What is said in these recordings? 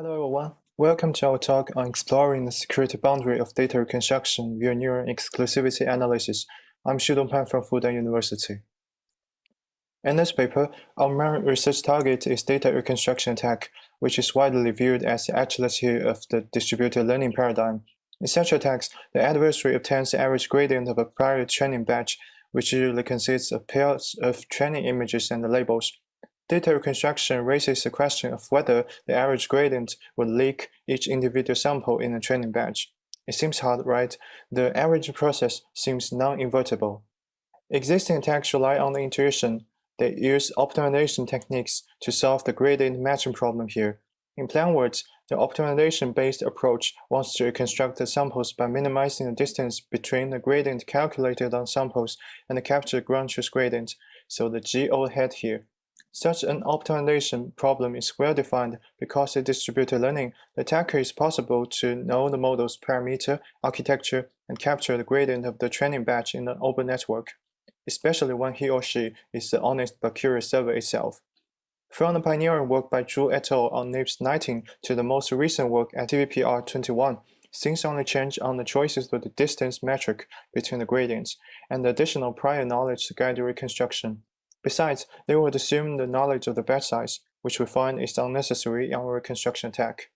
Hello everyone, welcome to our talk on exploring the security boundary of data reconstruction via neuron exclusivity analysis. I'm Xudong from Fudan University. In this paper, our main research target is data reconstruction attack, which is widely viewed as the atlas here of the distributed learning paradigm. In such attacks, the adversary obtains the average gradient of a prior training batch, which usually consists of pairs of training images and labels. Data reconstruction raises the question of whether the average gradient will leak each individual sample in a training batch. It seems hard, right? The average process seems non-invertible. Existing attacks rely on the intuition. They use optimization techniques to solve the gradient matching problem here. In plain words, the optimization-based approach wants to reconstruct the samples by minimizing the distance between the gradient calculated on samples and the captured ground truth gradient, so the GO head here. Such an optimization problem is well-defined because in distributed learning, the attacker is possible to know the model's parameter, architecture, and capture the gradient of the training batch in an open network, especially when he or she is the honest but curious server itself. From the pioneering work by Zhang et al. On NIPS 19 to the most recent work at TVPR 21, things only change on the choices of the distance metric between the gradients and the additional prior knowledge to guide the reconstruction. Besides, they would assume the knowledge of the batch size, which we find is unnecessary in our reconstruction attack.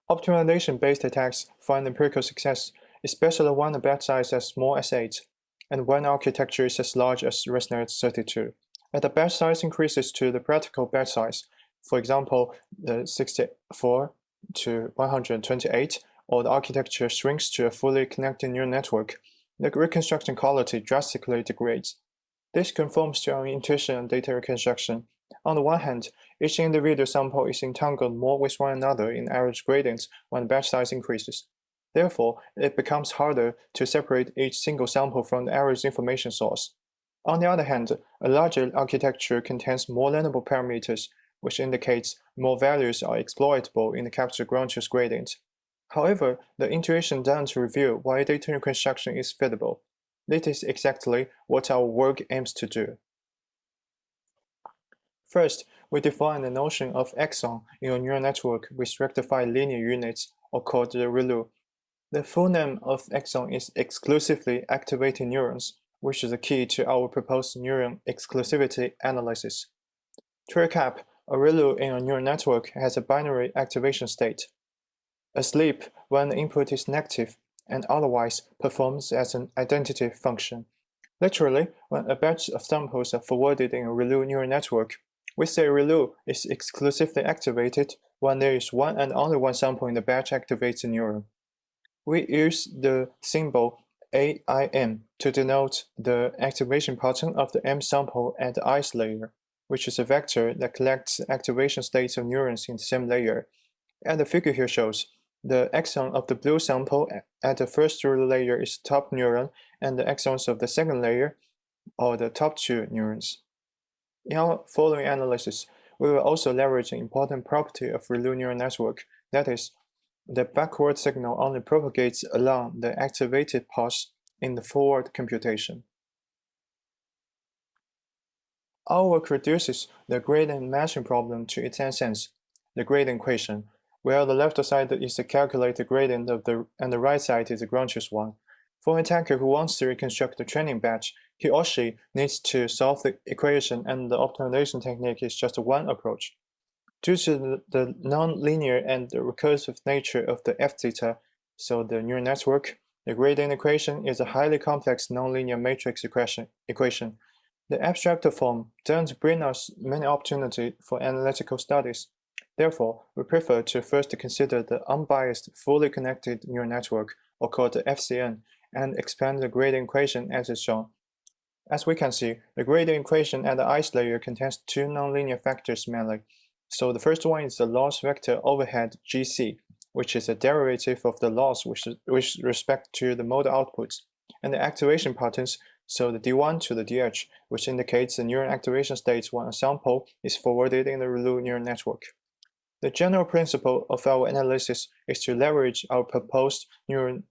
Optimization-based attacks find empirical success, especially when the batch size is as small as 8, and when the architecture is as large as ResNet 32. As the batch size increases to the practical batch size, for example, the 64 to 128, or the architecture shrinks to a fully connected neural network, the reconstruction quality drastically degrades. This conforms to our intuition and data reconstruction. On the one hand, each individual sample is entangled more with one another in average gradients when the batch size increases. Therefore, it becomes harder to separate each single sample from the average information source. On the other hand, a larger architecture contains more learnable parameters, which indicates more values are exploitable in the captured ground truth gradient. However, the intuition doesn't reveal why data reconstruction is feasible. This is exactly what our work aims to do. First, we define the notion of ExAN in a neural network with rectified linear units, or called the ReLU. The full name of ExAN is Exclusively Activated Neurons, which is the key to our proposed neuron exclusivity analysis. To recap, a ReLU in a neural network has a binary activation state. Asleep when the input is negative, and otherwise performs as an identity function. Literally, when a batch of samples are forwarded in a ReLU neural network, we say ReLU is exclusively activated when there is one and only one sample in the batch activates the neuron. We use the symbol AIM to denote the activation pattern of the M sample at the ith layer, which is a vector that collects activation states of neurons in the same layer. As the figure here shows, the exon of the blue sample at the first layer is the top neuron, and the exons of the second layer are the top two neurons. In our following analysis, we will also leverage an important property of ReLU neural network, that is, the backward signal only propagates along the activated path in the forward computation. Our work reduces the gradient matching problem to its essence, the gradient equation, where the left side is the calculated gradient of and the right side is the ground truth one. For an attacker who wants to reconstruct the training batch, he or she needs to solve the equation, and the optimization technique is just one approach. Due to the non-linear and the recursive nature of the f theta, so the neural network, the gradient equation is a highly complex non-linear matrix equation. The abstract form doesn't bring us many opportunities for analytical studies. Therefore, we prefer to first consider the unbiased, fully connected neural network, or called the FCN, and expand the gradient equation as is shown. As we can see, the gradient equation at the ith layer contains two nonlinear factors mainly. So the first one is the loss vector overhead GC, which is a derivative of the loss with respect to the model outputs, and the activation patterns, so the D1 to the DH, which indicates the neuron activation states when a sample is forwarded in the ReLU neural network. The general principle of our analysis is to leverage our proposed neuron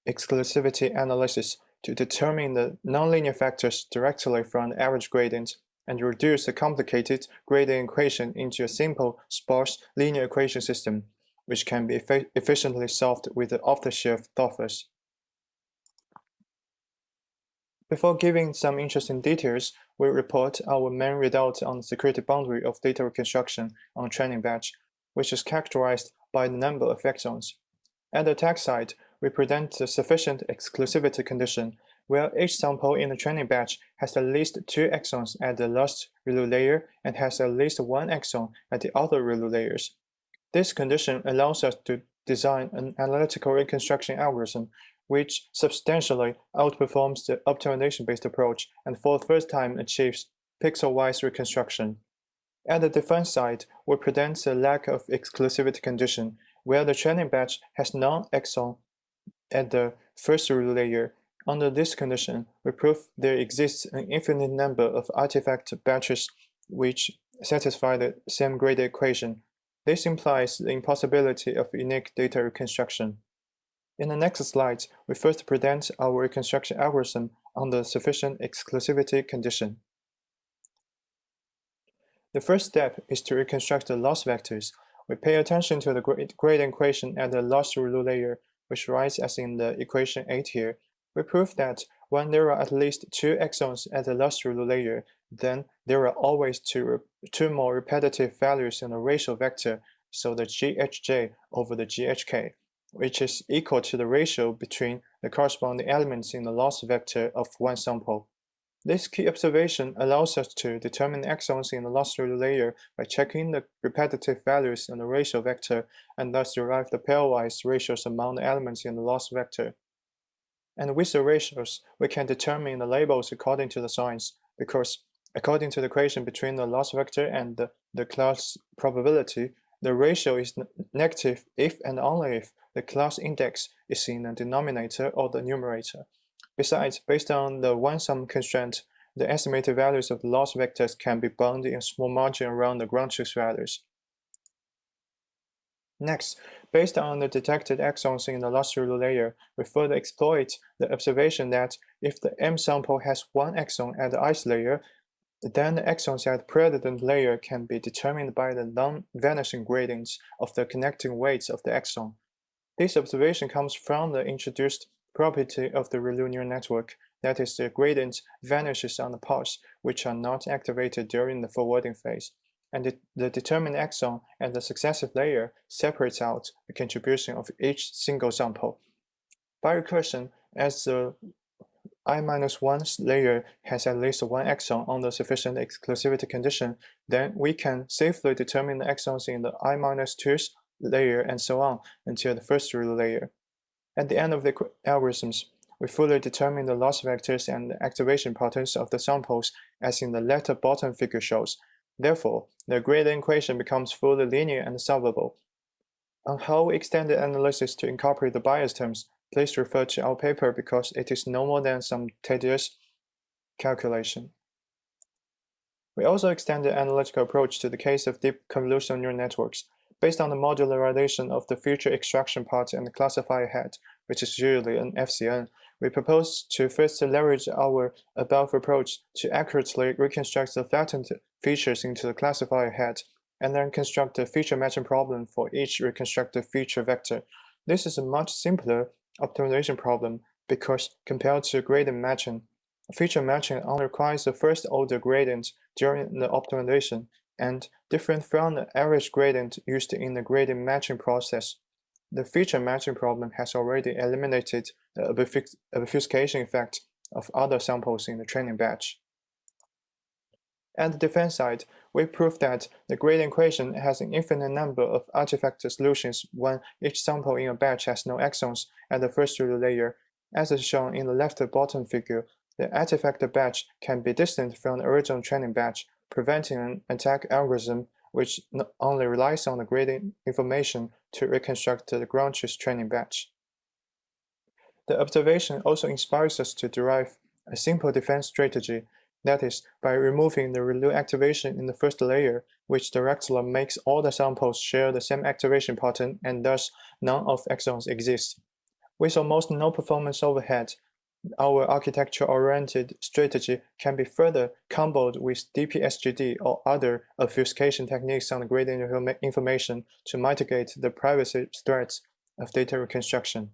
exclusivity analysis to determine the nonlinear factors directly from the average gradient and reduce the complicated gradient equation into a simple, sparse linear equation system, which can be efficiently solved with the off-the-shelf buffers. Before giving some interesting details, we report our main result on the security boundary of data reconstruction on training batch, which is characterized by the number of exons. At the attack side, we present the sufficient exclusivity condition, where each sample in the training batch has at least 2 exons at the last ReLU layer and has at least 1 exon at the other ReLU layers. This condition allows us to design an analytical reconstruction algorithm which substantially outperforms the optimization-based approach and for the first time achieves pixel-wise reconstruction. At the defense side, we present the lack of exclusivity condition, where the training batch has non-exon at the first ReLU layer. Under this condition, we prove there exists an infinite number of artifact batches which satisfy the same gradient equation. This implies the impossibility of unique data reconstruction. In the next slide, we first present our reconstruction algorithm under sufficient exclusivity condition. The first step is to reconstruct the loss vectors. We pay attention to the gradient equation at the last ReLU layer, which writes as in the equation 8 here. We prove that when there are at least 2 exons at the last ReLU layer, then there are always two more repetitive values in the ratio vector, so the GHJ over the GHK, which is equal to the ratio between the corresponding elements in the loss vector of one sample. This key observation allows us to determine exons in the loss ReLU layer by checking the repetitive values in the ratio vector and thus derive the pairwise ratios among the elements in the loss vector. And with the ratios, we can determine the labels according to the signs, because according to the equation between the loss vector and the class probability, the ratio is negative if and only if the class index is in the denominator or the numerator. Besides, based on the one-sum constraint, the estimated values of the loss vectors can be bound in a small margin around the ground truth values. Next, based on the detected exons in the last ReLU layer, we further exploit the observation that if the M sample has 1 exon at the ith layer, then the exons at the predicate layer can be determined by the non-vanishing gradients of the connecting weights of the exon. This observation comes from the introduced property of the ReLU neural network, that is, the gradient vanishes on the parts which are not activated during the forwarding phase, and the determined exon at the successive layer separates out the contribution of each single sample. By recursion, as the I-1 layer has at least 1 exon on the sufficient exclusivity condition, then we can safely determine the exons in the I-2 layer and so on until the first ReLU layer. At the end of the algorithms, we fully determine the loss vectors and the activation patterns of the samples as in the latter bottom figure shows. Therefore, the gradient equation becomes fully linear and solvable. On how we extend the analysis to incorporate the bias terms, please refer to our paper because it is no more than some tedious calculation. We also extend the analytical approach to the case of deep convolutional neural networks. Based on the modularization of the feature extraction part and the classifier head, which is usually an FCN, we propose to first leverage our above approach to accurately reconstruct the flattened features into the classifier head, and then construct a feature matching problem for each reconstructed feature vector. This is a much simpler optimization problem because compared to gradient matching, feature matching only requires the first order gradient during the optimization, and different from the average gradient used in the gradient matching process. The feature matching problem has already eliminated the obfuscation effect of other samples in the training batch. At the defense side, we prove that the gradient equation has an infinite number of artifact solutions when each sample in a batch has no exons at the first ReLU layer. As is shown in the left bottom figure, the artifact batch can be distant from the original training batch, preventing an attack algorithm which not only relies on the gradient information to reconstruct the ground truth training batch. The observation also inspires us to derive a simple defense strategy, that is, by removing the ReLU activation in the first layer, which directly makes all the samples share the same activation pattern and thus none of exons exist. With almost no performance overhead, Our architecture-oriented strategy can be further comboed with DPSGD or other obfuscation techniques on the gradient information to mitigate the privacy threats of data reconstruction.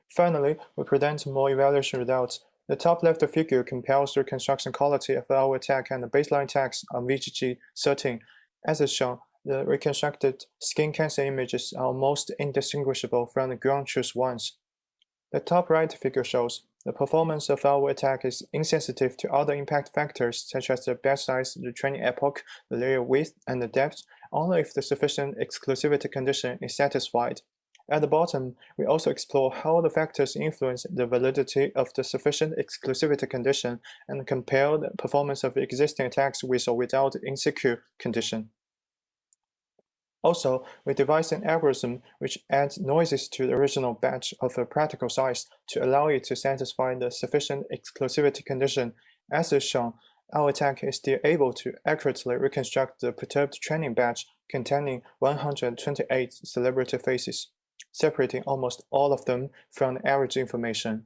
Finally, we present more evaluation results. The top left figure compares the reconstruction quality of our attack and the baseline tags on VGG13. As is shown, the reconstructed skin cancer images are almost indistinguishable from the ground truth ones. The top right figure shows the performance of our attack is insensitive to other impact factors such as the batch size, the training epoch, the layer width, and the depth, only if the sufficient exclusivity condition is satisfied. At the bottom, we also explore how the factors influence the validity of the sufficient exclusivity condition and compare the performance of existing attacks with or without insecure condition. Also, we devised an algorithm which adds noises to the original batch of a practical size to allow it to satisfy the sufficient exclusivity condition. As is shown, our attack is still able to accurately reconstruct the perturbed training batch containing 128 celebrity faces, separating almost all of them from the average information.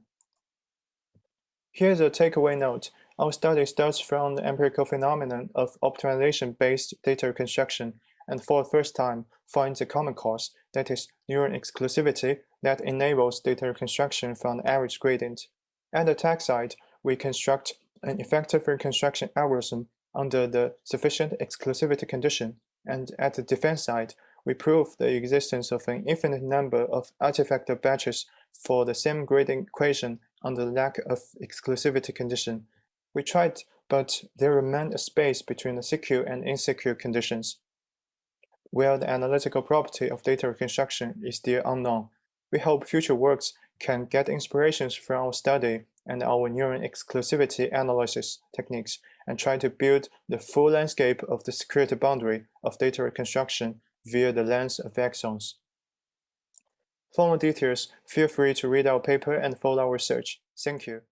Here's a takeaway note. Our study starts from the empirical phenomenon of optimization-based data reconstruction, and for the first time finds a common cause, that is, neuron exclusivity, that enables data reconstruction from the average gradient. At the attack side, we construct an effective reconstruction algorithm under the sufficient exclusivity condition, and at the defense side, we prove the existence of an infinite number of artifact batches for the same gradient equation under the lack of exclusivity condition. We tried, but there remained a space between the secure and insecure conditions, where the analytical property of data reconstruction is still unknown. We hope future works can get inspirations from our study and our neuron exclusivity analysis techniques and try to build the full landscape of the security boundary of data reconstruction via the lens of ExANs. For more details, feel free to read our paper and follow our research. Thank you.